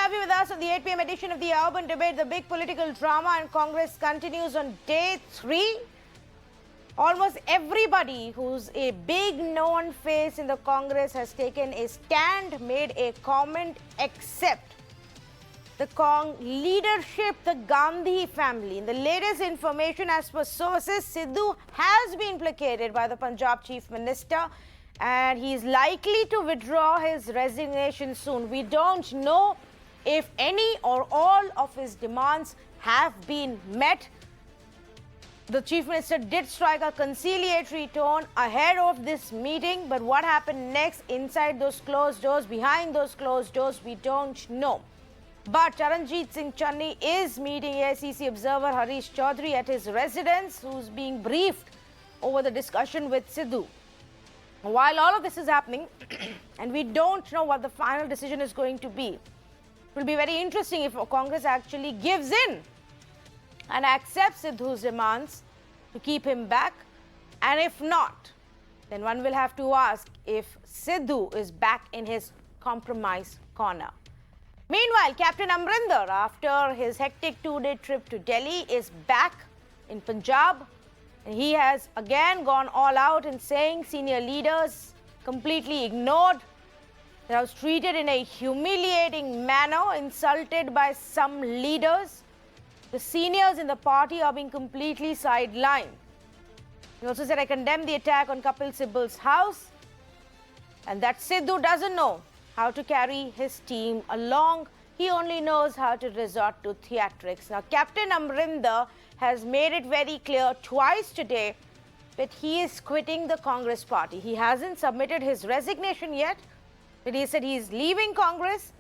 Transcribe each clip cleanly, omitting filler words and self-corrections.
have you with us on the 8 p.m. edition of the Urban Debate. The big political drama in Congress continues on day 3. Almost everybody who's a big known face in the Congress has taken a stand, made a comment, except the leadership, the Gandhi family. In the latest information, as per sources, Sidhu has been placated by the Punjab Chief Minister and he is likely to withdraw his resignation soon. We don't know if any or all of his demands have been met. The Chief Minister did strike a conciliatory tone ahead of this meeting, but what happened next inside those closed doors, behind those closed doors, we don't know. But Charanjit Singh Channi is meeting AICC observer Harish Chaudhary at his residence, who's being briefed over the discussion with Sidhu. While all of this is happening, and we don't know what the final decision is going to be, it will be very interesting if Congress actually gives in and accepts Sidhu's demands to keep him back. And if not, then one will have to ask if Sidhu is back in his compromise corner. Meanwhile, Captain Amrinder, after his hectic 2-day trip to Delhi, is back in Punjab. And he has again gone all out in saying senior leaders completely ignored. They was treated in a humiliating manner, insulted by some leaders. The seniors in the party are being completely sidelined. He also said, I condemn the attack on Kapil Sibal's house and that Sidhu doesn't know how to carry his team along. He only knows how to resort to theatrics. Now, Captain Amrinder has made it very clear twice today that he is quitting the Congress party. He hasn't submitted his resignation yet, but he said he is leaving Congress,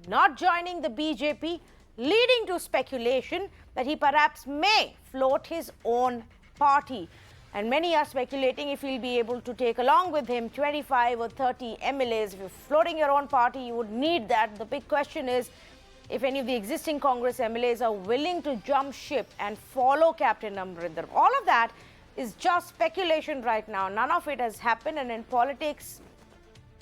not joining the BJP, leading to speculation that he perhaps may float his own party. And many are speculating if he'll be able to take along with him 25 or 30 MLAs. If you're floating your own party, you would need that. The big question is if any of the existing Congress MLAs are willing to jump ship and follow Captain Amrinder. All of that is just speculation right now. None of it has happened, and in politics,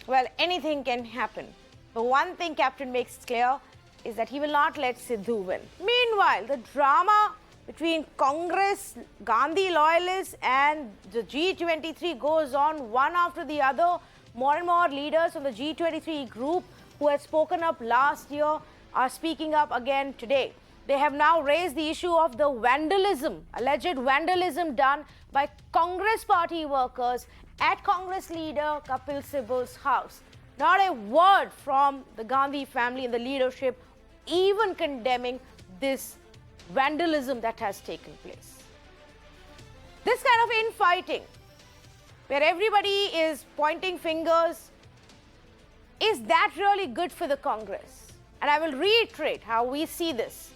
well, anything can happen. But one thing Captain makes clear is that he will not let Sidhu win. Meanwhile, the drama between Congress, Gandhi loyalists and the G23 goes on one after the other. More and more leaders from the G23 group who had spoken up last year are speaking up again today. They have now raised the issue of the vandalism, alleged vandalism done by Congress party workers at Congress leader Kapil Sibal's house. Not a word from the Gandhi family and the leadership even condemning this vandalism that has taken place. This kind of infighting, where everybody is pointing fingers, is that really good for the Congress? And I will reiterate how we see this.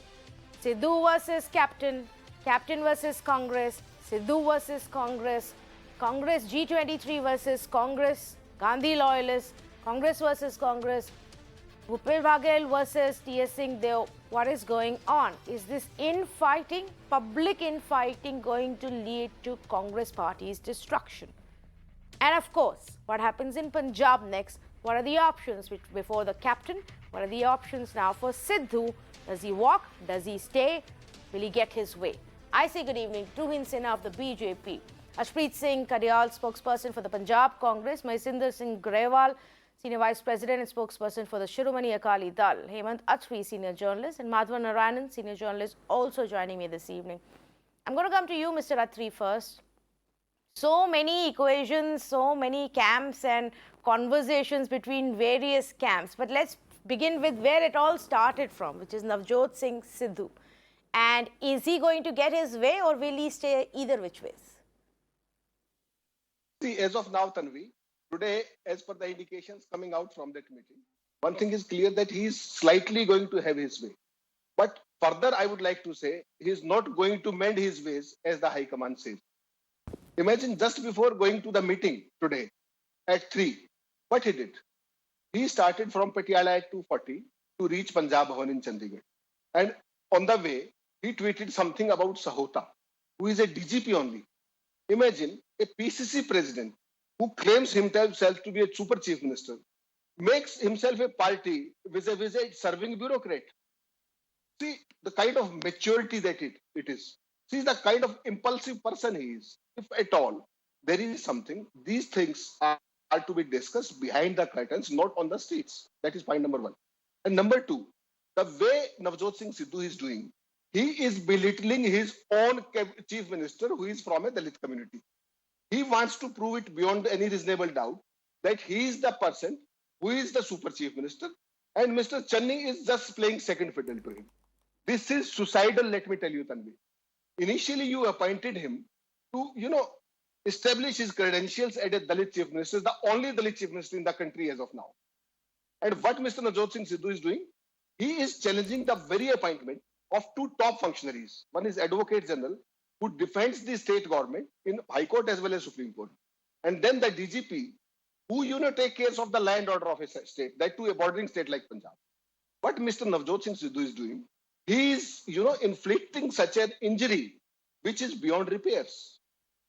Sidhu versus Captain, Captain versus Congress, Sidhu versus Congress, Congress G23 versus Congress, Gandhi loyalists, Congress versus Congress, Bhupil Baghel versus T.S. Singh Deo. What is going on? Is this infighting, public infighting, going to lead to Congress party's destruction? And of course, what happens in Punjab next? What are the options before the captain? What are the options now for Sidhu? Does he walk? Does he stay? Will he get his way? I say good evening to Tuhin Sinha of the BJP, Ashpreet Singh Kadiyal, spokesperson for the Punjab Congress, Mahesinder Singh Grewal, Senior Vice President and spokesperson for the Shiromani Akali Dal, Hemant Atri, Senior Journalist, and Madhavan Narayanan, Senior Journalist, also joining me this evening. I'm going to come to you, Mr. Atri, first. So many equations, so many camps and conversations between various camps. But let's begin with where it all started from, which is Navjot Singh Sidhu. And is he going to get his way or will he stay either which ways? See, as of now, Tanvi, today, as per the indications coming out from that meeting, one thing is clear that he is slightly going to have his way. But further, I would like to say, he is not going to mend his ways as the High Command says. Imagine just before going to the meeting today at 3, what he did. He started from Patiala at 2:40 to reach Punjab Bhavan in Chandigarh. And on the way, he tweeted something about Sahota, who is a DGP only. Imagine a PCC president who claims himself to be a super chief minister makes himself a party vis-a-vis a serving bureaucrat. See the kind of maturity that it is. See the kind of impulsive person he is. If at all there is something, these things are to be discussed behind the curtains, not on the streets. That is point number one. And number two, the way Navjot Singh Sidhu is doing, he is belittling his own chief minister who is from a Dalit community. He wants to prove it beyond any reasonable doubt that he is the person who is the super chief minister, and Mr. Channi is just playing second fiddle to him. This is suicidal, let me tell you, Tanvi. Initially, you appointed him to, establish his credentials as a Dalit chief minister, the only Dalit chief minister in the country as of now. And what Mr. Navjot Singh Sidhu is doing, he is challenging the very appointment of two top functionaries. One is Advocate General, who defends the state government in High Court as well as Supreme Court. And then the DGP, who, take care of the land order of a state, that to a bordering state like Punjab. What Mr. Navjot Singh Sidhu is doing, he is, inflicting such an injury which is beyond repairs.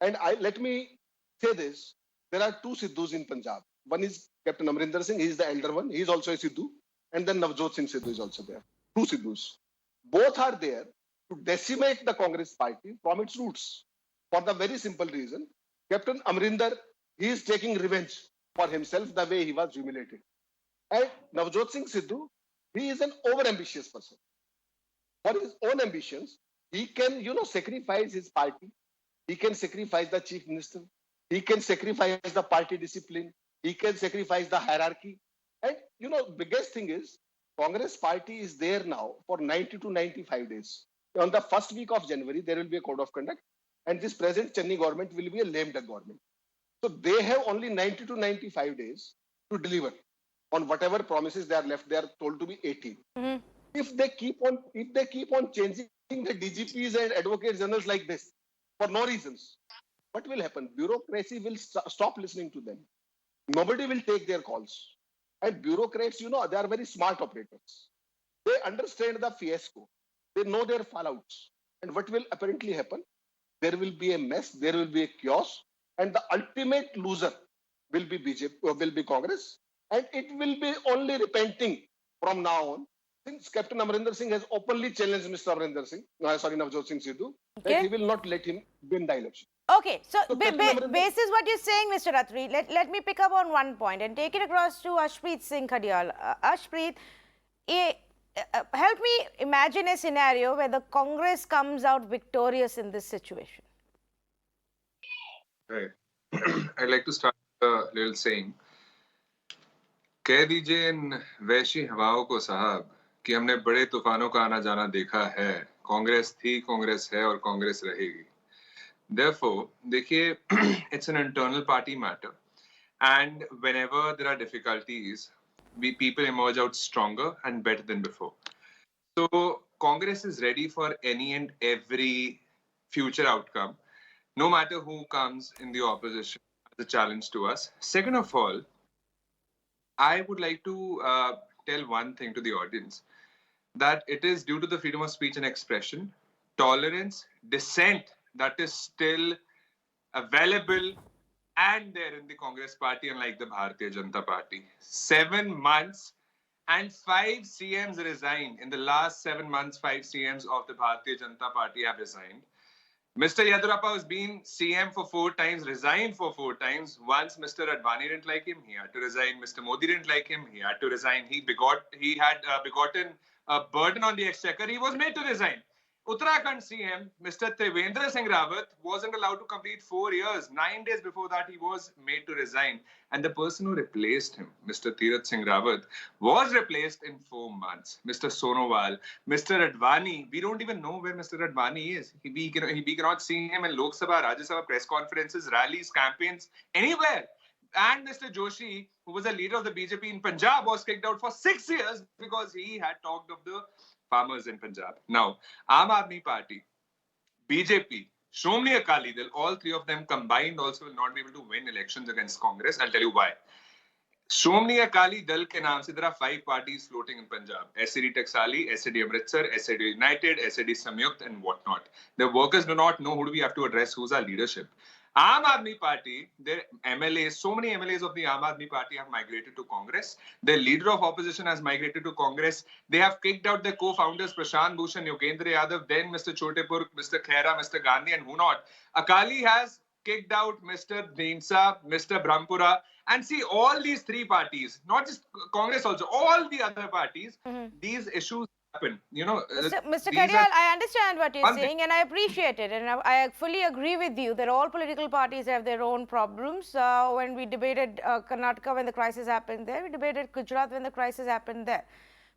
And let me say this, there are two Sidhus in Punjab. One is Captain Amrinder Singh, he is the elder one, he is also a Sidhu. And then Navjot Singh Sidhu is also there. Two Sidhus. Both are there to decimate the Congress party from its roots. For the very simple reason, Captain Amrinder, he is taking revenge for himself the way he was humiliated. And Navjot Singh Sidhu, he is an over-ambitious person. For his own ambitions, he can, sacrifice his party. He can sacrifice the chief minister. He can sacrifice the party discipline. He can sacrifice the hierarchy. And, biggest thing is, Congress party is there now for 90 to 95 days. On the first week of January, there will be a code of conduct. And this present Channi government will be a lame duck government. So they have only 90 to 95 days to deliver on whatever promises they are left. They are told to be 80. Mm-hmm. If they keep on changing the DGPs and advocate generals like this for no reasons, what will happen? Bureaucracy will stop listening to them. Nobody will take their calls. And bureaucrats, they are very smart operators. They understand the fiasco. They know their fallouts. And what will apparently happen? There will be a mess. There will be a chaos. And the ultimate loser will be BJP, will be Congress. And it will be only repenting from now on. Since Captain Amrinder Singh has openly challenged Mr. Navjot Singh Sidhu, that he will not let him win the election. Okay, so basis what you're saying, Mr. Attri, let me pick up on one point and take it across to Ashpreet Singh Khadial. Ashpreet, help me imagine a scenario where the Congress comes out victorious in this situation. Right. I'd like to start with a little saying. कह दीजिए इन वैशी हवाओं को साहब कि हमने बड़े तूफानों का आना जाना देखा है. कांग्रेस थी, कांग्रेस है और कांग्रेस रहेगी. Therefore, देखिए, it's an internal party matter, and whenever there are difficulties, people emerge out stronger and better than before. So Congress is ready for any and every future outcome, no matter who comes in the opposition as a challenge to us. Second of all, I would like to tell one thing to the audience, that it is due to the freedom of speech and expression, tolerance, dissent, that is still available and there in the Congress party, unlike the Bharatiya Janata Party. 7 months and 5 CMs resigned. In the last 7 months, 5 CMs of the Bharatiya Janata Party have resigned. Mr. Yediyurappa has been CM for 4 times, resigned for 4 times. Once Mr. Advani didn't like him, he had to resign. Mr. Modi didn't like him, he had to resign. He had begotten a burden on the exchequer. He was made to resign. Uttarakhand CM, Mr. Trivendra Singh Rawat, wasn't allowed to complete 4 years. 9 days before that, he was made to resign. And the person who replaced him, Mr. Tirath Singh Rawat, was replaced in 4 months. Mr. Sonowal, Mr. Advani, we don't even know where Mr. Advani is. We cannot see him in Lok Sabha, Rajya Sabha press conferences, rallies, campaigns, anywhere. And Mr. Joshi, who was a leader of the BJP in Punjab, was kicked out for 6 years because he had talked of the farmers in Punjab. Now, Aam Aadmi Party, BJP, Shromani Akali Dal, all 3 of them combined also will not be able to win elections against Congress. I'll tell you why. Shromani Akali Dal ke naam se there are 5 parties floating in Punjab. SAD Taksali, SAD Amritsar, SAD United, SAD Samyukt and whatnot. The workers do not know who do we have to address, who's our leadership. Aam Aadmi Party, their MLAs, so many MLAs of the Aam Aadmi Party have migrated to Congress. Their leader of opposition has migrated to Congress. They have kicked out their co-founders Prashant Bhushan, Yogendra Yadav, then Mr. Chotepur, Mr. Khera, Mr. Gandhi, and who not. Akali has kicked out Mr. Dhinsa, Mr. Brahmpura, and see all these three parties, not just Congress also, all the other parties, these issues happen. You know, Mr. these Kadial, I understand what you're One thing. saying and I appreciate it. And I fully agree with you that all political parties have their own problems. When we debated Karnataka when the crisis happened there, we debated Gujarat when the crisis happened there.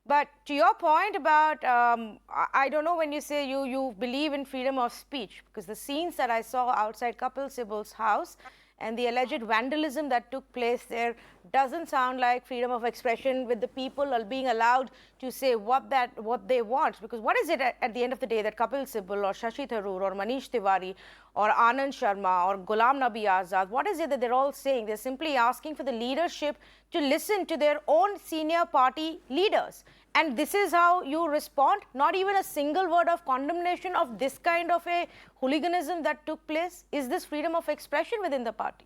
But to your point about, I don't know when you say you believe in freedom of speech, because the scenes that I saw outside Kapil Sibal's house and the alleged vandalism that took place there doesn't sound like freedom of expression, with the people are being allowed to say what they want. Because what is it at the end of the day that Kapil Sibal or Shashi Tharoor or Manish Tiwari or Anand Sharma or Ghulam Nabi Azad, what is it that they're all saying? They're simply asking for the leadership to listen to their own senior party leaders. And this is how you respond? Not even a single word of condemnation of this kind of a hooliganism that took place? Is this freedom of expression within the party?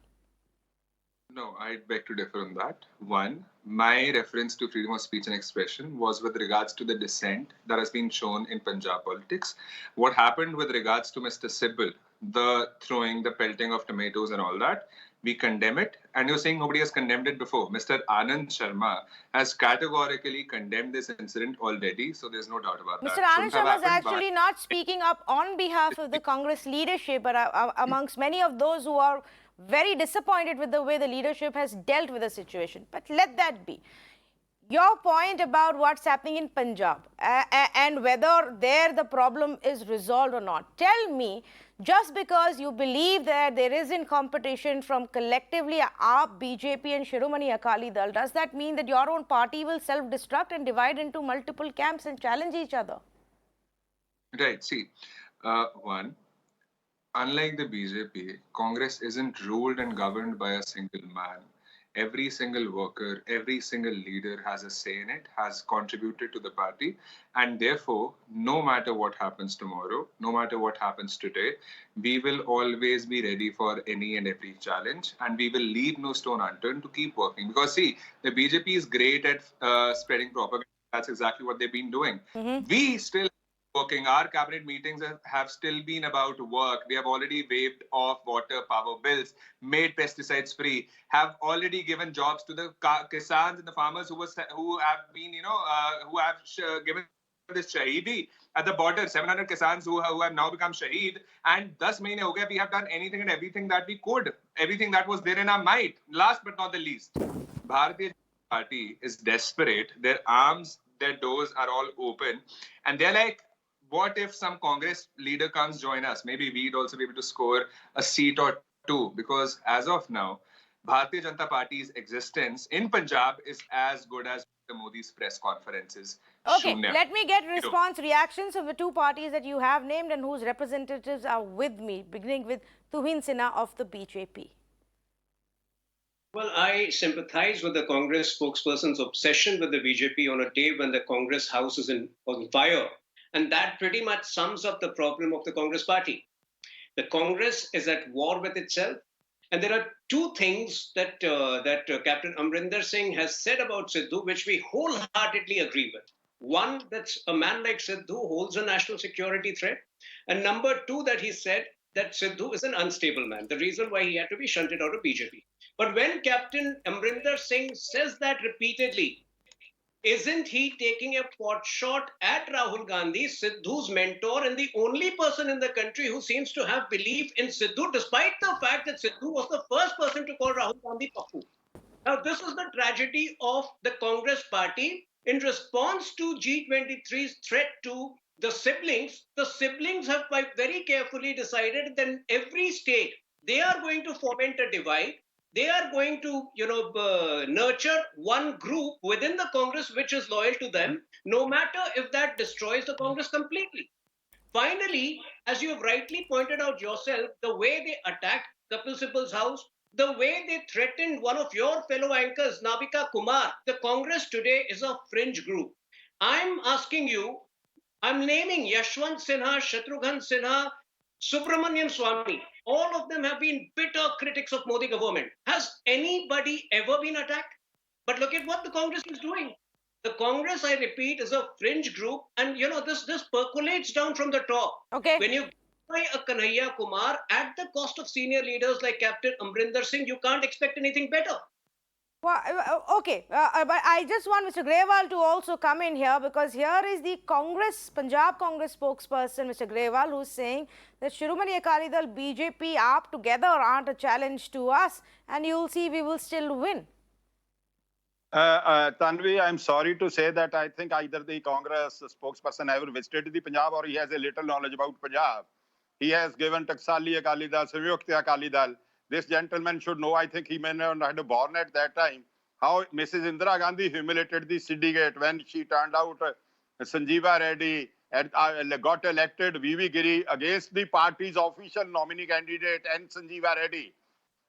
No, I beg to differ on that. One, my reference to freedom of speech and expression was with regards to the dissent that has been shown in Punjab politics. What happened with regards to Mr. Sibal, the throwing, the pelting of tomatoes and all that, we condemn it. And you're saying nobody has condemned it before. Mr. Anand Sharma has categorically condemned this incident already, so there's no doubt about Mr. that. Anand Sharma is actually not speaking up on behalf of the Congress leadership, but amongst many of those who are very disappointed with the way the leadership has dealt with the situation. But let that be. Your point about what's happening in Punjab and whether there the problem is resolved or not. Tell me, just because you believe that there isn't competition from collectively AAP, BJP and Shiromani Akali Dal, does that mean that your own party will self-destruct and divide into multiple camps and challenge each other? Right. See, one, unlike the BJP, Congress isn't ruled and governed by a single man. Every single worker, every single leader has a say in it, has contributed to the party, and therefore, no matter what happens tomorrow, no matter what happens today, we will always be ready for any and every challenge, and we will leave no stone unturned to keep working. Because see, the BJP is great at spreading propaganda. That's exactly what they've been doing. We still working. Our cabinet meetings have still been about work. We have already waived off water, power bills, made pesticides free, have already given jobs to the kisans and the farmers who have been, who have given this shahidi at the border. 700 kisans who have now become shaheed, and 10 mahine ho gaye, we have done anything and everything that we could, everything that was there in our might. Last but not the least, Bharatiya Janata Party is desperate. Their arms, their doors are all open, and they're like, what if some Congress leader comes join us? Maybe we'd also be able to score a seat or two, because as of now, Bharatiya Janata Party's existence in Punjab is as good as Mr. Modi's press conferences. Okay, Shunya. let me get response reactions of the two parties that you have named and whose representatives are with me, beginning with Tuhin Sinha of the BJP. Well, I sympathize with the Congress spokesperson's obsession with the BJP on a day when the Congress house is on fire. And that pretty much sums up the problem of the Congress party. The Congress is at war with itself. And there are two things that Captain Amrinder Singh has said about Sidhu, which we wholeheartedly agree with. One, that a man like Sidhu holds a national security threat. And number two, that he said that Sidhu is an unstable man, the reason why he had to be shunted out of BJP. But when Captain Amrinder Singh says that repeatedly, isn't he taking a pot shot at Rahul Gandhi, Sidhu's mentor, and the only person in the country who seems to have belief in Sidhu, despite the fact that Sidhu was the first person to call Rahul Gandhi Pappu? Now, this is the tragedy of the Congress party. In response to G23's threat to the siblings have very carefully decided that in every state, they are going to foment a divide. They are going to, nurture one group within the Congress which is loyal to them, no matter if that destroys the Congress completely. Finally, as you have rightly pointed out yourself, the way they attacked Kapil Sibal's house, the way they threatened one of your fellow anchors, Navika Kumar, the Congress today is a fringe group. I'm asking you, I'm naming Yashwant Sinha, Shatrughan Sinha, Subramanian Swamy. all of them have been bitter critics of Modi government. Has anybody ever been attacked? But look at what the Congress is doing. The Congress, I repeat, is a fringe group, and this percolates down from the top. Okay. When you buy a Kanhaiya Kumar at the cost of senior leaders like Captain Amrinder Singh, you can't expect anything better. Well, okay, but I just want Mr. Grewal to also come in here, because here is the Congress, Punjab Congress spokesperson, Mr. Grewal, who's saying that Shiromani Akali Dal, BJP, AAP together aren't a challenge to us, and you'll see we will still win. Tanvi, I'm sorry to say that I think either the Congress spokesperson ever visited the Punjab or he has a little knowledge about Punjab. He has given Taksali Akali Dal, Samyukta Akali Dal. This gentleman should know, I think he may not have been born at that time, how Mrs. Indira Gandhi humiliated the syndicate when she turned out Sanjeeva Reddy and got elected VV Giri against the party's official nominee candidate and Sanjeeva Reddy.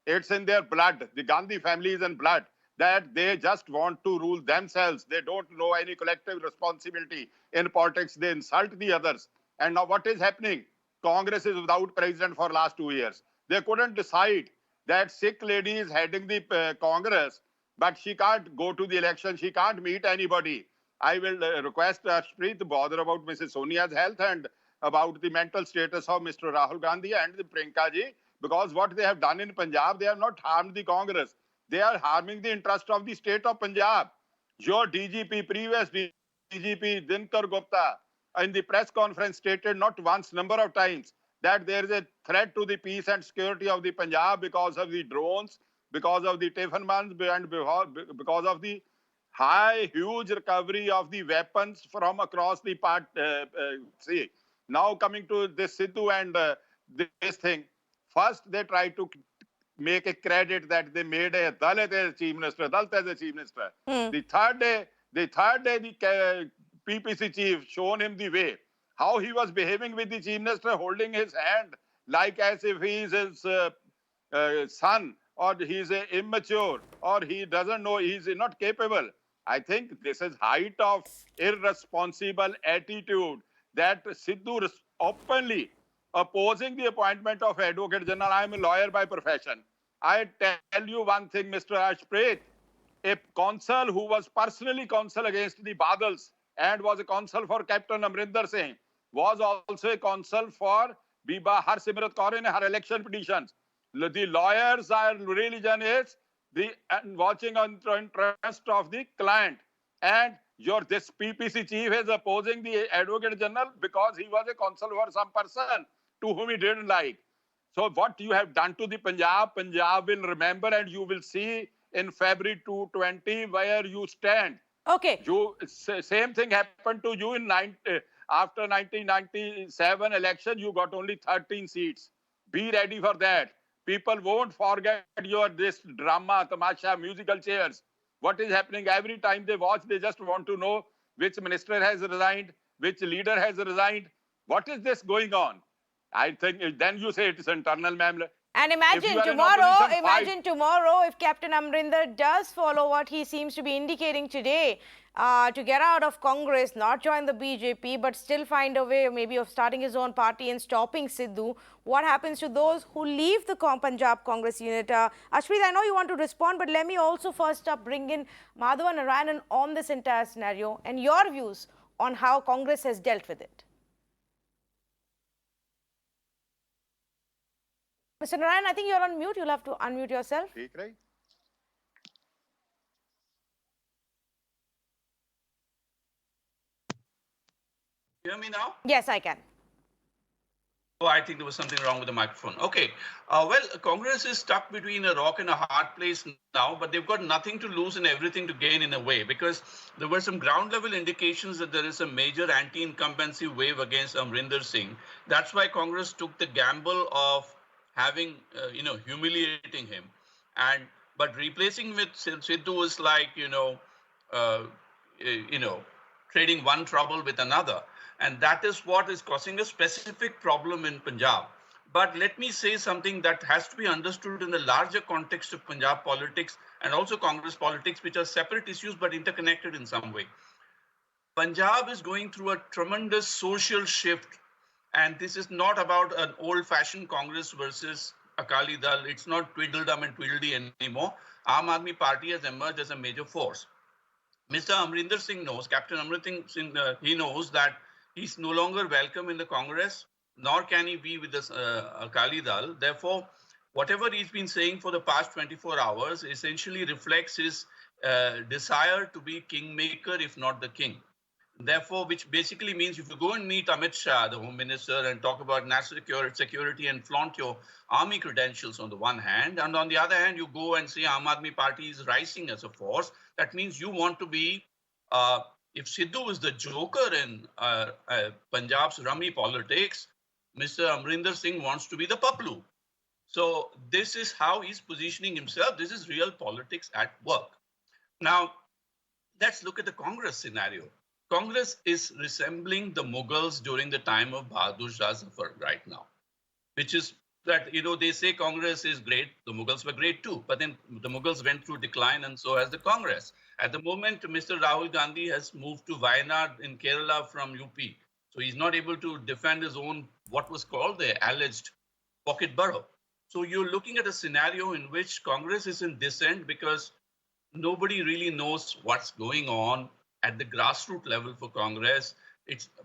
It's in their blood. The Gandhi family is in blood, that they just want to rule themselves. They don't know any collective responsibility in politics. They insult the others. And now what is happening? Congress is without president for last 2 years. They couldn't decide. That Sikh lady is heading the Congress, but she can't go to the election. She can't meet anybody. I will request Harshpreet to bother about Mrs. Sonia's health and about the mental status of Mr. Rahul Gandhi and the Priyanka ji, because what they have done in Punjab, they have not harmed the Congress. They are harming the interest of the state of Punjab. Your DGP, previous DGP, Dinkar Gupta, in the press conference stated not once, number of times, that there is a threat to the peace and security of the Punjab because of the drones, because of the Tiffin guns, and because of the huge recovery of the weapons from across the sea. Now coming to this Sidhu and this thing, first they try to make a credit that they made a Dalit as chief minister, Dalit as a chief minister. The third day, the PPC chief shown him the way, how he was behaving with the chief minister, holding his hand like as if he is his son, or he is immature, or he doesn't know, he is not capable. I think this is height of irresponsible attitude that Sidhu openly opposing the appointment of Advocate General. I am a lawyer by profession. I tell you one thing, Mr. Harshpreet, a consul who was personally consul against the Badals and was a consul for Captain Amrinder Singh, was also a consul for Biba Harsimrat Kaur in her election petitions. The lawyers are religion is the watching on interest of the client, and this PPC chief is opposing the Advocate General because he was a consul for some person to whom he didn't like. So what you have done to the Punjab, Punjab will remember, and you will see in February 2020 where you stand. Okay. Same thing happened to you in after 1997 election. You got only 13 seats. Be ready for that. People won't forget this drama, tamasha, musical chairs. What is happening every time they watch? They just want to know which minister has resigned, which leader has resigned. What is this going on? I think then you say it is internal, ma'am. And imagine tomorrow, if Captain Amrinder does follow what he seems to be indicating today, to get out of Congress, not join the BJP, but still find a way maybe of starting his own party and stopping Sidhu, what happens to those who leave the Punjab Congress unit? Ashpreet, I know you want to respond, but let me also first up bring in Madhavan Narayanan on this entire scenario and your views on how Congress has dealt with it. Mr. Narayan, I think you're on mute. You'll have to unmute yourself. Right. Hear me now? Yes, I can. Oh, I think there was something wrong with the microphone. Okay. Well, Congress is stuck between a rock and a hard place now, but they've got nothing to lose and everything to gain in a way, because there were some ground level indications that there is a major anti-incumbency wave against Amrinder Singh. That's why Congress took the gamble of having, humiliating him. But replacing with Sidhu is like, trading one trouble with another. And that is what is causing a specific problem in Punjab. But let me say something that has to be understood in the larger context of Punjab politics and also Congress politics, which are separate issues but interconnected in some way. Punjab is going through a tremendous social shift, And this is not about an old-fashioned Congress versus Akali Dal. It's not Tweedledum and Tweedledee anymore. Aam Aadmi Party has emerged as a major force. Mr. Amrinder Singh knows, Captain Amrinder Singh, he knows that he's no longer welcome in the Congress, nor can he be with the Akali Dal. Therefore, whatever he's been saying for the past 24 hours essentially reflects his desire to be kingmaker, if not the king. Therefore, which basically means if you go and meet Amit Shah, the Home Minister, and talk about national security and flaunt your army credentials on the one hand, and on the other hand, you go and say Aam Aadmi Party is rising as a force, that means you want to be, if Sidhu is the joker in Punjab's rummy politics, Mr. Amrinder Singh wants to be the Paplu. So this is how he's positioning himself. This is real politics at work. Now, let's look at the Congress scenario. Congress is resembling the Mughals during the time of Bahadur Shah Zafar right now, which is that, they say Congress is great. The Mughals were great too, but then the Mughals went through decline and so has the Congress. At the moment, Mr. Rahul Gandhi has moved to Wayanad in Kerala from UP. So he's not able to defend his own, what was called the alleged pocket borough. So you're looking at a scenario in which Congress is in dissent because nobody really knows what's going on at the grassroots level for Congress.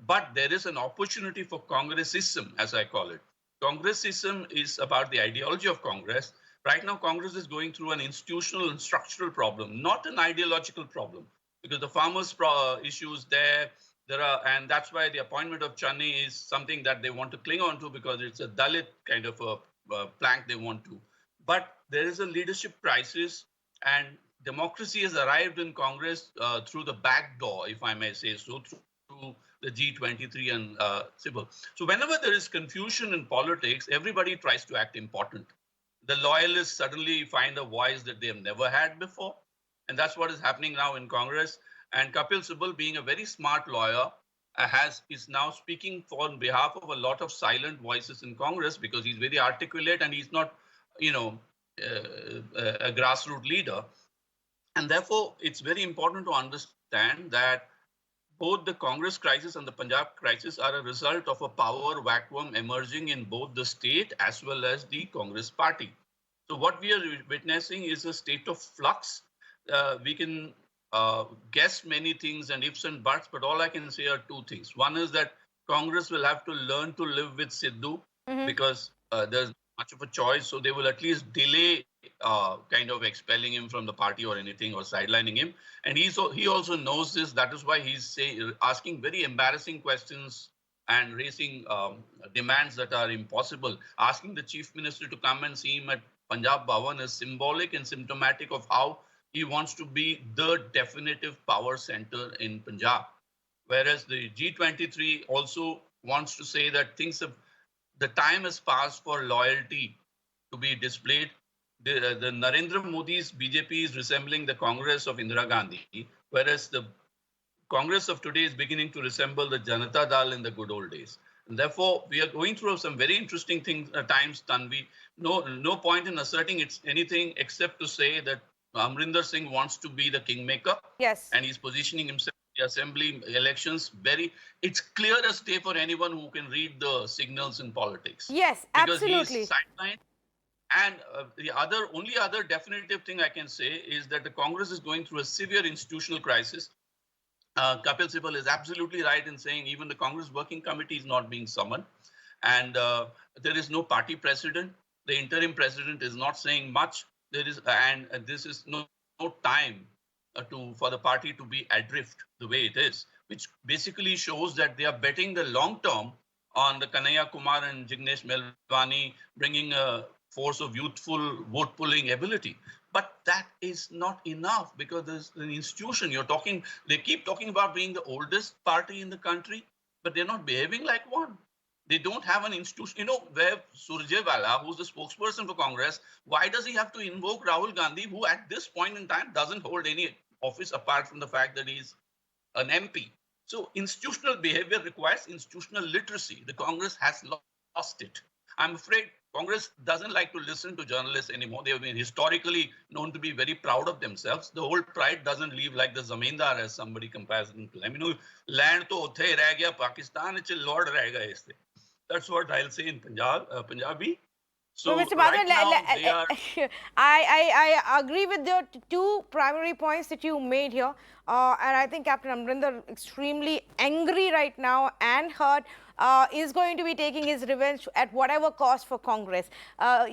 But there is an opportunity for Congressism, as I call it. Congressism is about the ideology of Congress. Right now, Congress is going through an institutional and structural problem, not an ideological problem, because the farmers' issues there are, and that's why the appointment of Channi is something that they want to cling on to because it's a Dalit kind of a plank they want to. But there is a leadership crisis, and democracy has arrived in Congress through the back door, if I may say so, through the G23 and Civil. So whenever there is confusion in politics, everybody tries to act important. The loyalists suddenly find a voice that they have never had before. And that's what is happening now in Congress. And Kapil Sibal, being a very smart lawyer, is now speaking on behalf of a lot of silent voices in Congress because he's very articulate and he's not, a grassroots leader. And therefore, it's very important to understand that both the Congress crisis and the Punjab crisis are a result of a power vacuum emerging in both the state as well as the Congress party. So what we are witnessing is a state of flux. We can guess many things and ifs and buts, but all I can say are two things. One is that Congress will have to learn to live with Sidhu because there's much of a choice. So they will at least delay kind of expelling him from the party or anything or sidelining him. And he also knows this. That is why he's asking very embarrassing questions and raising demands that are impossible. Asking the chief minister to come and see him at Punjab Bhavan is symbolic and symptomatic of how he wants to be the definitive power center in Punjab. Whereas the G23 also wants to say that the time has passed for loyalty to be displayed. The Narendra Modi's BJP is resembling the Congress of Indira Gandhi, whereas the Congress of today is beginning to resemble the Janata Dal in the good old days. And therefore, we are going through some very interesting things times, Tanvi. No point in asserting it's anything except to say that Amrinder Singh wants to be the kingmaker. Yes. And he's positioning himself in the assembly elections it's clear as day for anyone who can read the signals in politics. Yes, absolutely. Because he's sidelined. And the only other definitive thing I can say is that the Congress is going through a severe institutional crisis. Kapil Sibal is absolutely right in saying even the Congress Working Committee is not being summoned. And there is no party president. The interim president is not saying much. This is no time for the party to be adrift the way it is, which basically shows that they are betting the long term on the Kanhaiya Kumar and Jignesh Melwani bringing a force of youthful vote-pulling ability. But that is not enough because there's an institution. They keep talking about being the oldest party in the country, but they're not behaving like one. They don't have an institution. Where Surjewala, who's the spokesperson for Congress, why does he have to invoke Rahul Gandhi, who at this point in time doesn't hold any office apart from the fact that he's an MP? So institutional behavior requires institutional literacy. The Congress has lost it. I'm afraid Congress doesn't like to listen to journalists anymore. They have been historically known to be very proud of themselves. The whole pride doesn't leave like the zamindar, as somebody compares them to them. Land to utthe reh gaya, Pakistan ichhe lord reh gaye iste. That's what I'll say in Punjabi. So, So Mr. right Madhavan, now they are. I agree with the two primary points that you made here. And I think Captain Amrinder, extremely angry right now and hurt, is going to be taking his revenge at whatever cost for Congress.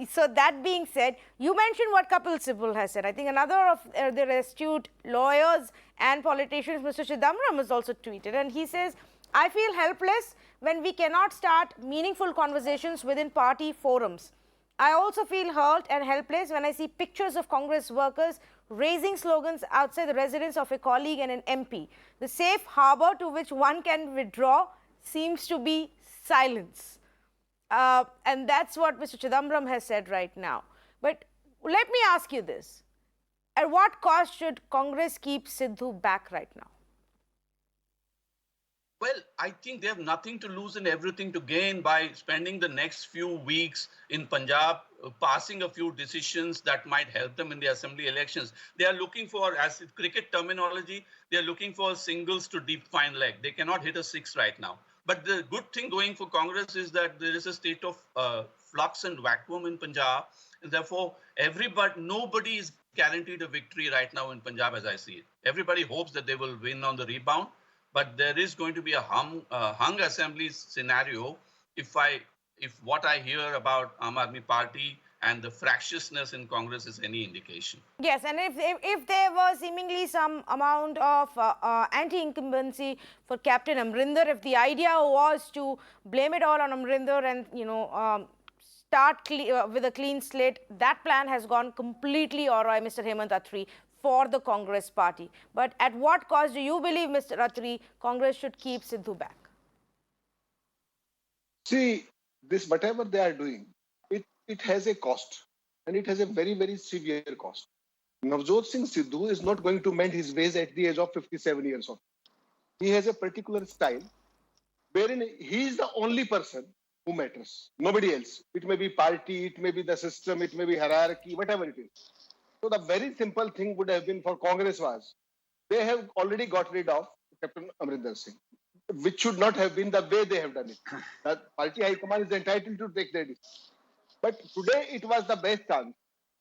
So that being said, you mentioned what Kapil Sibal has said. I think another of their astute lawyers and politicians, Mr. Chidambaram, has also tweeted. And he says, I feel helpless when we cannot start meaningful conversations within party forums. I also feel hurt and helpless when I see pictures of Congress workers raising slogans outside the residence of a colleague and an MP. The safe harbor to which one can withdraw seems to be silence. And that's what Mr. Chidambaram has said right now. But let me ask you this. At what cost should Congress keep Sidhu back right now? Well, I think they have nothing to lose and everything to gain by spending the next few weeks in Punjab, passing a few decisions that might help them in the assembly elections. They are looking for, as cricket terminology, they are looking for singles to deep fine leg. They cannot hit a six right now. But the good thing going for Congress is that there is a state of flux and vacuum in Punjab. And therefore, nobody is guaranteed a victory right now in Punjab as I see it. Everybody hopes that they will win on the rebound. But there is going to be a hung assembly scenario if what I hear about Aam Aadmi Party and the fractiousness in Congress is any indication. Yes, and if there was seemingly some amount of anti-incumbency for Captain Amrinder, if the idea was to blame it all on Amrinder and start with a clean slate, that plan has gone completely awry, Mr. Hemant Attri, for the Congress party. But at what cost do you believe, Mr. Attri, Congress should keep Sidhu back? See, this whatever they are doing, it has a cost, and it has a very, very severe cost. Navjot Singh Sidhu is not going to mend his ways at the age of 57 years old. He has a particular style wherein he is the only person who matters, nobody else. It may be party, it may be the system, it may be hierarchy, whatever it is. So the very simple thing would have been for Congress was, they have already got rid of Captain Amrinder Singh, which should not have been the way they have done it. That party high command is entitled to take their decision. But today it was the best chance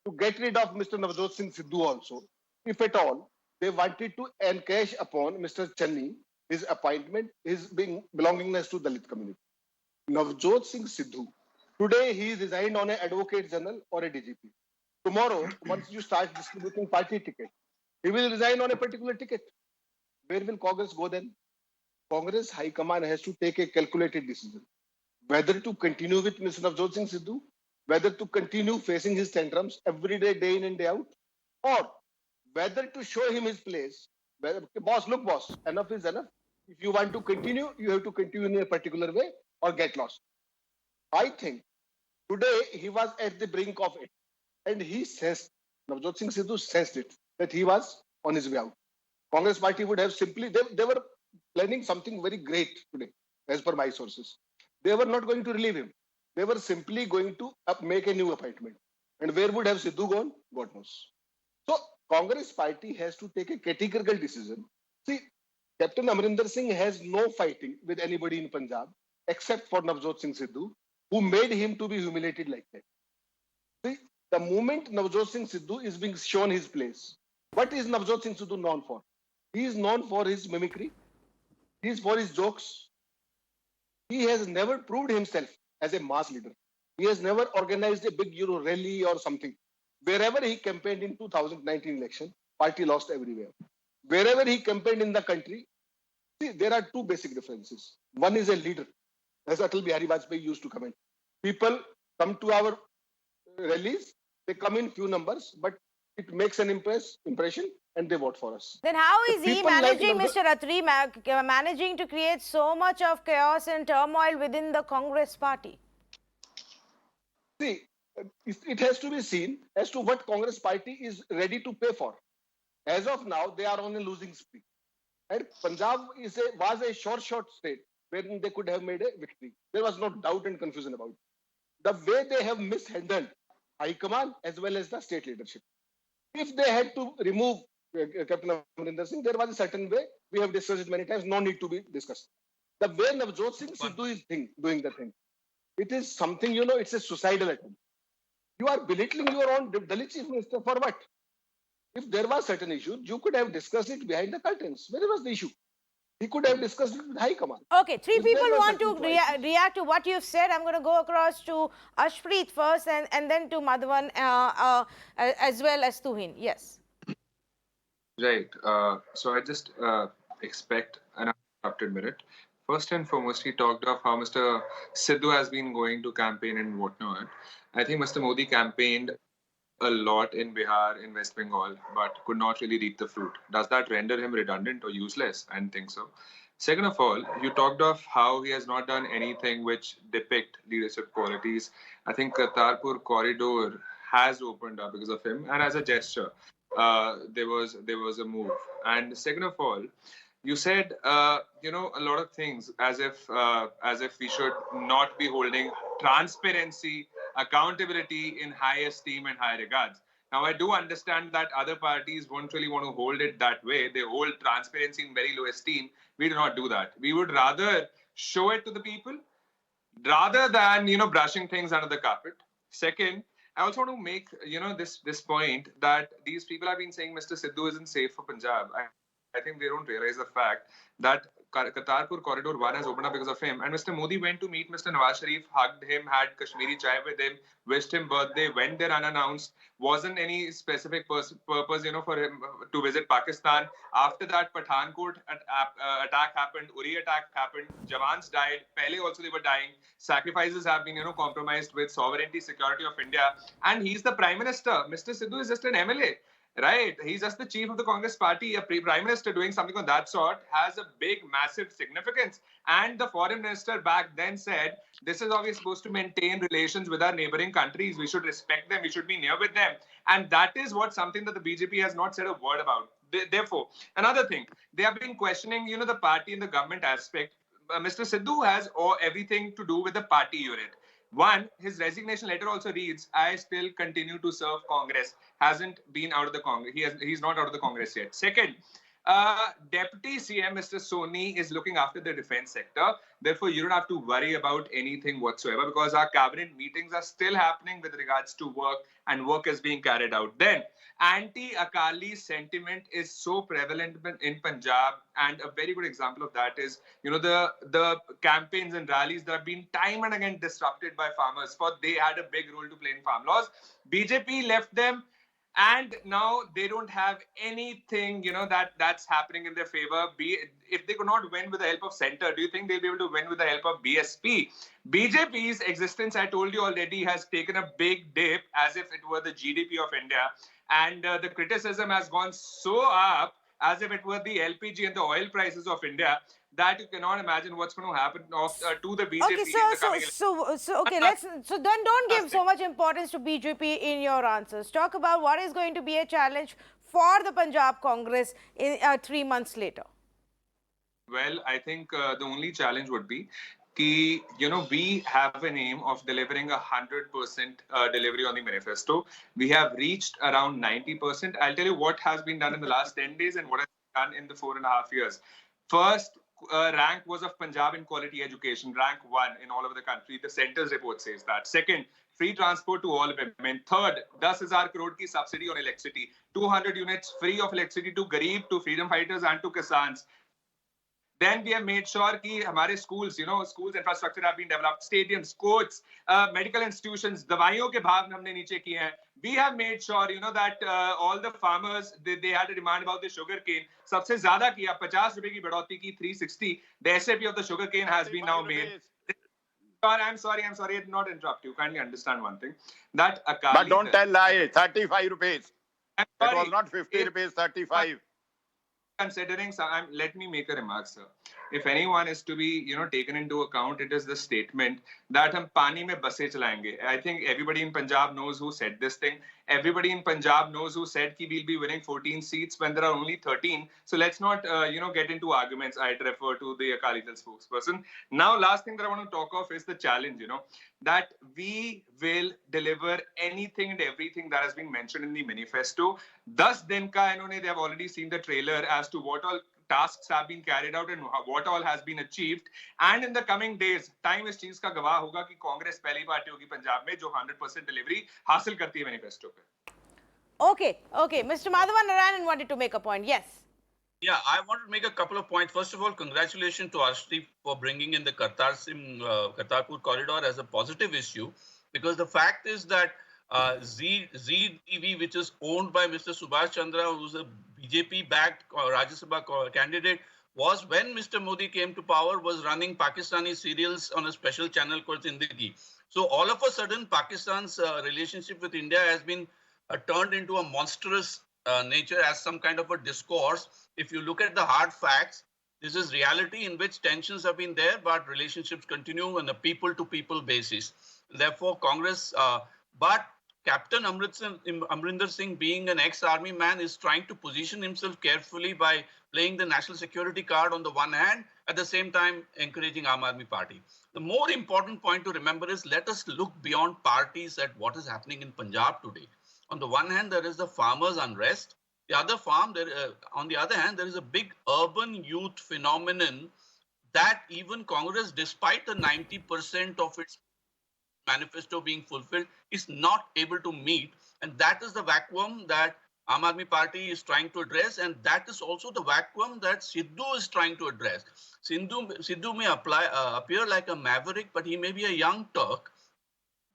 to get rid of Mr. Navjot Singh Sidhu also. If at all, they wanted to encash upon Mr. Channi, his appointment, his belongingness to Dalit community. Navjot Singh Sidhu, today he resigned on an advocate general or a DGP. Tomorrow, once you start distributing party ticket, he will resign on a particular ticket. Where will Congress go then? Congress High Command has to take a calculated decision. Whether to continue with Mr. Navjot Singh Sidhu, whether to continue facing his tantrums every day, day in and day out, or whether to show him his place. Boss, look, boss, enough is enough. If you want to continue, you have to continue in a particular way or get lost. I think today he was at the brink of it. And he sensed, Navjot Singh Sidhu sensed it, that he was on his way out. Congress party would have simply, they were planning something very great today, as per my sources. They were not going to relieve him. They were simply going to make a new appointment. And where would have Sidhu gone? God knows. So Congress party has to take a categorical decision. See, Captain Amrinder Singh has no fighting with anybody in Punjab except for Navjot Singh Sidhu, who made him to be humiliated like that. See, the moment Navjot Singh Sidhu is being shown his place, what is Navjot Singh Sidhu known for? He is known for his mimicry. He is for his jokes. He has never proved himself as a mass leader. He has never organized a big rally or something. Wherever he campaigned in 2019 election, party lost everywhere. Wherever he campaigned in the country, see, there are two basic differences. One is a leader, as Atal Bihari Vajpayee used to comment. People come to our rallies, they come in few numbers, but it makes an impression and they vote for us. Then how is he managing, like Mr. Attri, managing to create so much of chaos and turmoil within the Congress party? See, it has to be seen as to what Congress party is ready to pay for. As of now, they are on a losing spree. And Punjab was a short state wherein they could have made a victory. There was no doubt and confusion about it. The way they have mishandled High Command as well as the state leadership. If they had to remove Captain Amrinder Singh, there was a certain way. We have discussed it many times. No need to be discussed. The way Navjot Singh Sidhu is doing the thing. It is something, it's a suicidal attempt. You are belittling your own Dalit chief minister for what? If there was certain issue, you could have discussed it behind the curtains. Where was the issue? He could have discussed it with High Command. Okay, three If there people were want to certain choices. react to what you've said. I'm going to go across to Ashpreet first and then to Madhavan as well as Tuhin. Yes. Right. So I just expect an uninterrupted minute. First and foremost, he talked of how Mr. Sidhu has been going to campaign and whatnot. I think Mr. Modi campaigned a lot in Bihar, in West Bengal, but could not really reap the fruit. Does that render him redundant or useless? I don't think so. Second of all, you talked of how he has not done anything which depict leadership qualities. I think Kartarpur corridor has opened up because of him, and as a gesture, there was a move. And second of all, you said a lot of things as if we should not be holding transparency, accountability in high esteem and high regards. Now I do understand that other parties won't really want to hold it that way. They hold transparency in very low esteem. We do not do that. We would rather show it to the people rather than brushing things under the carpet. Second, I also want to make this point that these people have been saying Mr. Sidhu isn't safe for Punjab. I think they don't realize the fact that Kartarpur Corridor 1 has opened up because of him. And Mr. Modi went to meet Mr. Nawaz Sharif, hugged him, had Kashmiri chai with him, wished him birthday, went there unannounced. Wasn't any specific purpose, for him to visit Pakistan. After that, Pathankot attack happened, Uri attack happened, Jawans died. Pehle also they were dying. Sacrifices have been, compromised with sovereignty, security of India. And he's the Prime Minister. Mr. Sidhu is just an MLA. Right, he's just the chief of the Congress party. A prime minister doing something of that sort has a big, massive significance. And the foreign minister back then said, this is how we're supposed to maintain relations with our neighboring countries. We should respect them. We should be near with them. And that is something that the BJP has not said a word about. Therefore, another thing, they have been questioning, the party and the government aspect. Mr. Sidhu has everything to do with the party unit. One, his resignation letter also reads, I still continue to serve Congress. Hasn't been out of the Congress. He's not out of the Congress yet. Second, Deputy CM Mr. Soni is looking after the defense sector. Therefore, you don't have to worry about anything whatsoever because our cabinet meetings are still happening with regards to work and work is being carried out. Then, anti-Akali sentiment is so prevalent in Punjab, and a very good example of that is, the campaigns and rallies that have been time and again disrupted by farmers. For they had a big role to play in farm laws. BJP left them. And now they don't have anything, that's happening in their favor. If they could not win with the help of Centre, do you think they'll be able to win with the help of BSP? BJP's existence, I told you already, has taken a big dip as if it were the GDP of India. And the criticism has gone so up as if it were the LPG and the oil prices of India that you cannot imagine what's going to happen to the BJP Okay, in the coming so then don't give so much importance to BJP in your answers. Talk about what is going to be a challenge for the Punjab Congress in 3 months later. Well, I think the only challenge would be we have an aim of delivering 100% delivery on the manifesto. We have reached around 90%. I'll tell you what has been done in the last 10 days and what has been done in the 4.5 years. First, rank was of Punjab in quality education, rank 1 in all over the country. The Centre's report says that. Second, free transport to all women. Third, 10,000 crore ki subsidy on electricity. 200 units free of electricity to Garib, to freedom fighters and to Kisans. Then we have made sure that our schools, schools infrastructure have been developed, stadiums, courts, medical institutions, दवाइयों के भाव हमने नीचे किए हैं. We have made sure, that all the farmers, they had a demand about the sugar cane. सबसे ज़्यादा किया 50 रुपए की बढ़ोतरी की 360. The SAP of the sugar cane has been now made. I'm sorry, I did not interrupt you. Kindly understand one thing. That Akali. But don't tell lie. 35 rupees. It was not 50 rupees, 35. Considering, let me make a remark, sir. If anyone is to be, taken into account, it is the statement that hum pani mein basse chalayenge. I think everybody in Punjab knows who said this thing. Everybody in Punjab knows who said that we'll be winning 14 seats when there are only 13. So let's not, get into arguments. I'd refer to the Akali Dal spokesperson. Now, last thing that I want to talk of is the challenge, that we will deliver anything and everything that has been mentioned in the manifesto. 10 din ka they have already seen the trailer as to what all tasks have been carried out and what all has been achieved. And in the coming days, time इस चीज का गवाह होगा कि कांग्रेस पहली party होगी पंजाब में जो 100% डिलीवरी हासिल करती है मैनिफेस्टो पे. Okay. Mr. Madhavan Narayanan wanted to make a point. Yes. Yeah, I want to make a couple of points. First of all, congratulations to Arshdeep for bringing in the Kartarpur corridor as a positive issue, because the fact is that ZTV, which is owned by Mr. Subhash Chandra, who's a BJP-backed Rajya Sabha candidate, was when Mr. Modi came to power, was running Pakistani serials on a special channel called Zindagi. So all of a sudden, Pakistan's relationship with India has been turned into a monstrous nature as some kind of a discourse. If you look at the hard facts, this is reality in which tensions have been there, but relationships continue on a people-to-people basis. Therefore, Congress, but Captain Amrinder Singh, being an ex-army man, is trying to position himself carefully by playing the national security card on the one hand, at the same time encouraging Aam Aadmi Party. The more important point to remember is, let us look beyond parties at what is happening in Punjab today. On the one hand, there is the farmers' unrest. On the other hand, there is a big urban youth phenomenon that even Congress, despite the 90% of its manifesto being fulfilled, is not able to meet. And that is the vacuum that Aam Aadmi Party is trying to address. And that is also the vacuum that Sidhu is trying to address. Sidhu may appear like a maverick, but he may be a young Turk,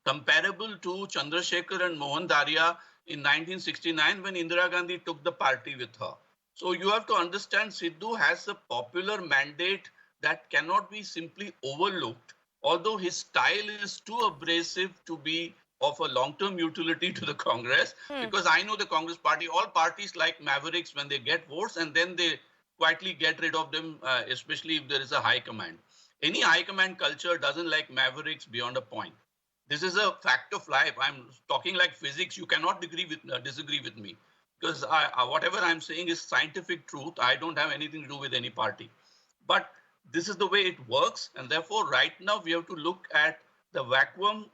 comparable to Chandrasekhar and Mohan Daria in 1969 when Indira Gandhi took the party with her. So you have to understand, Sidhu has a popular mandate that cannot be simply overlooked, although his style is too abrasive to be of a long-term utility to the Congress, because I know the Congress party, all parties like mavericks when they get votes and then they quietly get rid of them, especially if there is a high command. Any high command culture doesn't like mavericks beyond a point. This is a fact of life. I'm talking like physics. You cannot disagree with me, because whatever I'm saying is scientific truth. I don't have anything to do with any party. But this is the way it works. And therefore, right now, we have to look at the vacuum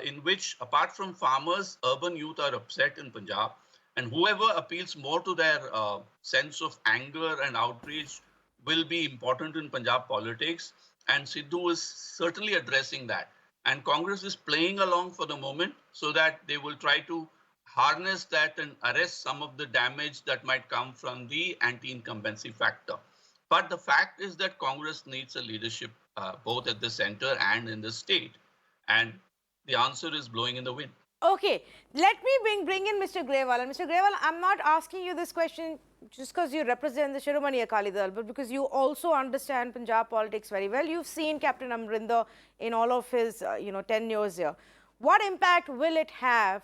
in which, apart from farmers, urban youth are upset in Punjab. And whoever appeals more to their sense of anger and outrage will be important in Punjab politics. And Sidhu is certainly addressing that. And Congress is playing along for the moment so that they will try to harness that and arrest some of the damage that might come from the anti-incumbency factor. But the fact is that Congress needs a leadership both at the center and in the state. And the answer is blowing in the wind. Okay, let me bring in Mr. Grewal. And Mr. Grewal, I'm not asking you this question just because you represent the Shiromani Akali Dal, but because you also understand Punjab politics very well. You've seen Captain Amrinder in all of his, 10 years here. What impact will it have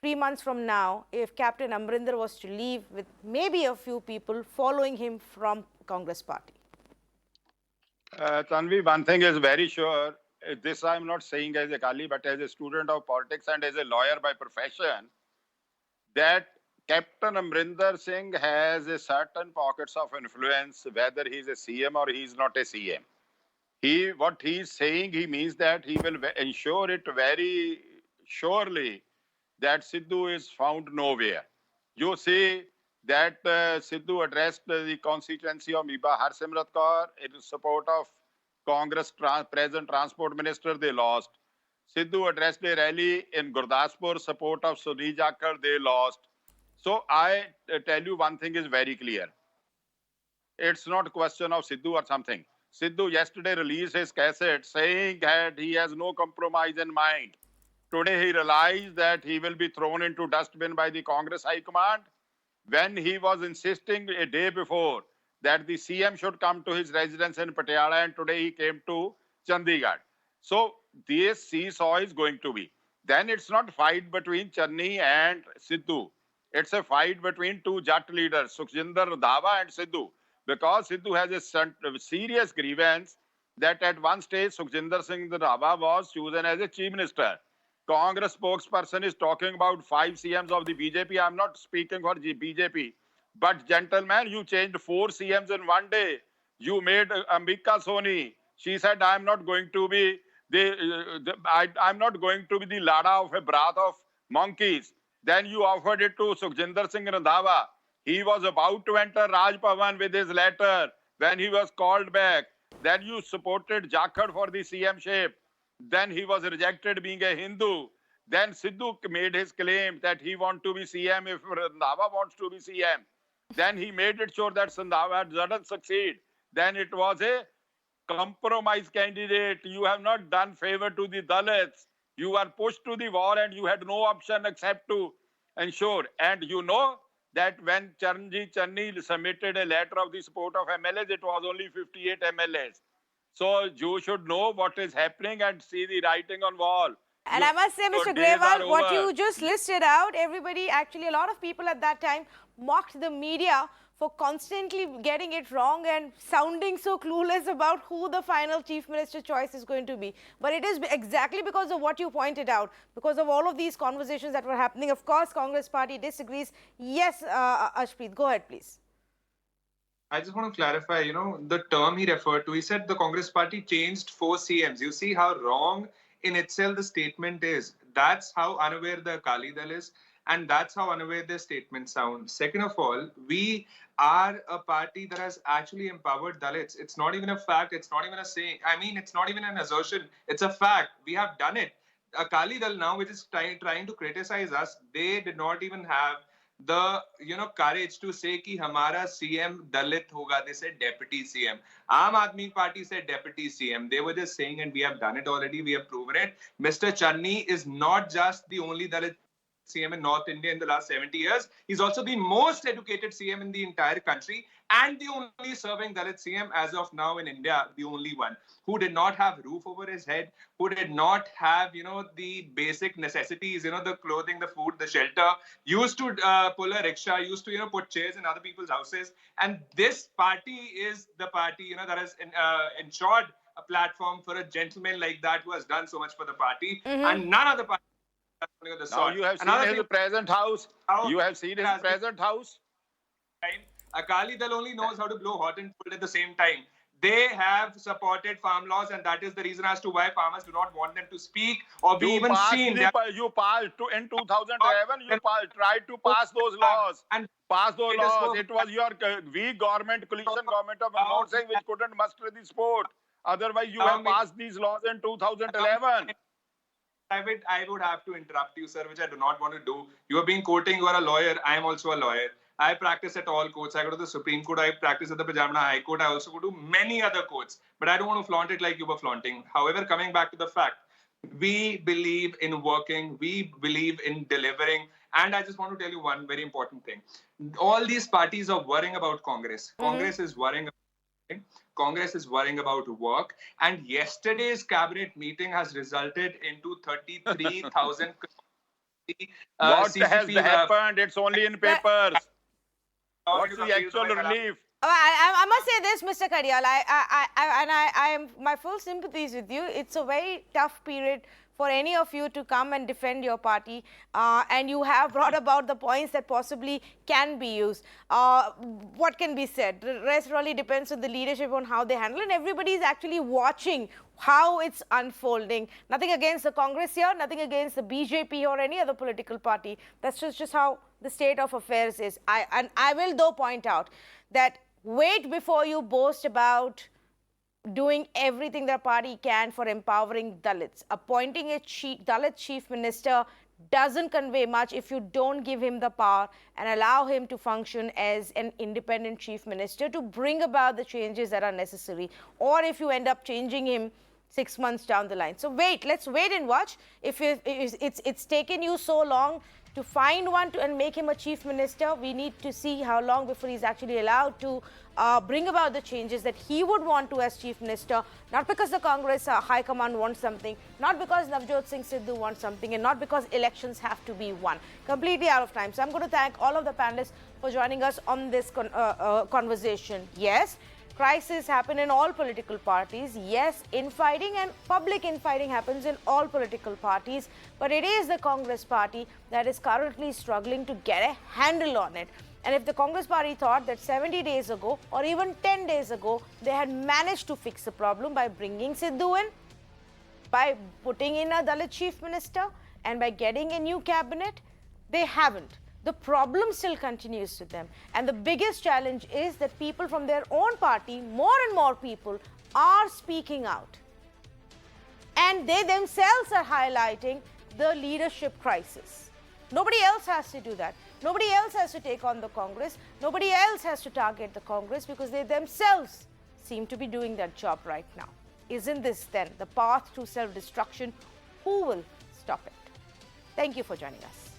3 months from now if Captain Amrinder was to leave with maybe a few people following him from Congress party? Tanvi, one thing is very sure. This I'm not saying as a Akali, but as a student of politics and as a lawyer by profession, that Captain Amrinder Singh has a certain pockets of influence, whether he's a CM or he's not a CM. What he's saying, he means that he will ensure it very surely that Sidhu is found nowhere. You see that Sidhu addressed the constituency of Miba Harsimrat Kaur in support of Congress present transport minister, they lost. Sidhu addressed a rally in Gurdaspur, support of Sunil Jakhar, they lost. So I tell you one thing is very clear. It's not a question of Sidhu or something. Sidhu yesterday released his cassette saying that he has no compromise in mind. Today he realized that he will be thrown into dustbin by the Congress High Command when he was insisting a day before that the CM should come to his residence in Patiala, and today he came to Chandigarh. So this seesaw is going to be. Then it's not fight between Channi and Sidhu. It's a fight between two Jat leaders, Sukhjinder Randhawa and Sidhu. Because Sidhu has a serious grievance that at one stage Sukhjinder Singh Randhawa was chosen as a chief minister. Congress spokesperson is talking about 5 CMs of the BJP. I'm not speaking for BJP. But gentlemen, you changed 4 CMs in one day. You made Ambika Soni. She said, I'm not going to be I'm not going to be the Lada of a broth of monkeys. Then you offered it to Sukhjinder Singh Randhawa. He was about to enter Raj Bhavan with his letter when he was called back. Then you supported Jakhar for the CM ship. Then he was rejected being a Hindu. Then Sidhu made his claim that he wants to be CM if Randhawa wants to be CM. Then he made it sure that Randhawa doesn't succeed. Then it was a compromise candidate. You have not done favor to the Dalits. You were pushed to the wall and you had no option except to ensure. And you know that when Charanjit Channi submitted a letter of the support of MLAs, it was only 58 MLAs. So you should know what is happening and see the writing on wall. And I must say, Mr. Grewal, what you just listed out, everybody, actually a lot of people at that time mocked the media for constantly getting it wrong and sounding so clueless about who the final chief minister choice is going to be. But it is exactly because of what you pointed out, because of all of these conversations that were happening. Of course, Congress party disagrees. Yes, Ashpreet, go ahead, please. I just want to clarify, the term he referred to, he said the Congress party changed 4 CMs. You see how wrong in itself the statement is. That's how unaware the Akali Dal is, and that's how unaware their statements sound. Second of all, we are a party that has actually empowered Dalits. It's not even a fact. It's not even a saying. I mean, it's not even an assertion. It's a fact. We have done it. Akali Dal now, which is trying to criticize us, they did not even have the courage to say ki hamara CM Dalit hoga. They said deputy CM. Aam Aadmi Party said deputy CM. They were just saying, and we have done it already. We have proven it. Mr. Channi is not just the only Dalit CM in North India in the last 70 years. He's also the most educated CM in the entire country and the only serving Dalit CM as of now in India, the only one who did not have roof over his head, who did not have, the basic necessities, the clothing, the food, the shelter, used to pull a rickshaw, used to, put chairs in other people's houses. And this party is the party, that has ensured a platform for a gentleman like that who has done so much for the party. And none of the party. Now you have seen his present house. You have seen his present house. Akali Dal only knows how to blow hot and cold at the same time. They have supported farm laws, and that is the reason as to why farmers do not want them to speak or be even seen. You passed in 2011. You tried to pass those laws. And pass those laws. It was your weak government, coalition government of Manmohan Singh, which couldn't muster the support. Otherwise, you have passed these laws in 2011. I would have to interrupt you, sir, which I do not want to do. You have been quoting, you are a lawyer. I am also a lawyer. I practice at all courts. I go to the Supreme Court. I practice at the Punjab High Court. I also go to many other courts. But I don't want to flaunt it like you were flaunting. However, coming back to the fact, we believe in working. We believe in delivering. And I just want to tell you one very important thing. All these parties are worrying about Congress. Congress is worrying about Congress is worrying about work, and yesterday's cabinet meeting has resulted into 33,000. What has happened? It's only in papers. What's the actual relief? I must say this, Mr. Kadial, I am my full sympathies with you. It's a very tough period for any of you to come and defend your party, and you have brought about the points that possibly can be used. What can be said? The rest really depends on the leadership on how they handle it, and everybody is actually watching how it's unfolding. Nothing against the Congress here, nothing against the BJP or any other political party. That's just how the state of affairs is. I will though point out that wait before you boast about doing everything the party can for empowering Dalits. Appointing a Dalit chief minister doesn't convey much if you don't give him the power and allow him to function as an independent chief minister to bring about the changes that are necessary, or if you end up changing him 6 months down the line. So let's wait and watch. If it's taken you so long to find one and make him a chief minister, we need to see how long before he's actually allowed to bring about the changes that he would want to as chief minister, not because the Congress High Command wants something, not because Navjot Singh Sidhu wants something, and not because elections have to be won. Completely out of time. So I'm going to thank all of the panelists for joining us on this conversation. Yes, crises happen in all political parties. Yes, infighting and public infighting happens in all political parties. But it is the Congress party that is currently struggling to get a handle on it. And if the Congress party thought that 70 days ago or even 10 days ago, they had managed to fix the problem by bringing Sidhu in, by putting in a Dalit chief minister, and by getting a new cabinet, they haven't. the problem still continues with them. And the biggest challenge is that people from their own party, more and more people, are speaking out. And they themselves are highlighting the leadership crisis. Nobody else has to do that. Nobody else has to take on the Congress. Nobody else has to target the Congress because they themselves seem to be doing that job right now. Isn't this then the path to self-destruction? Who will stop it? Thank you for joining us.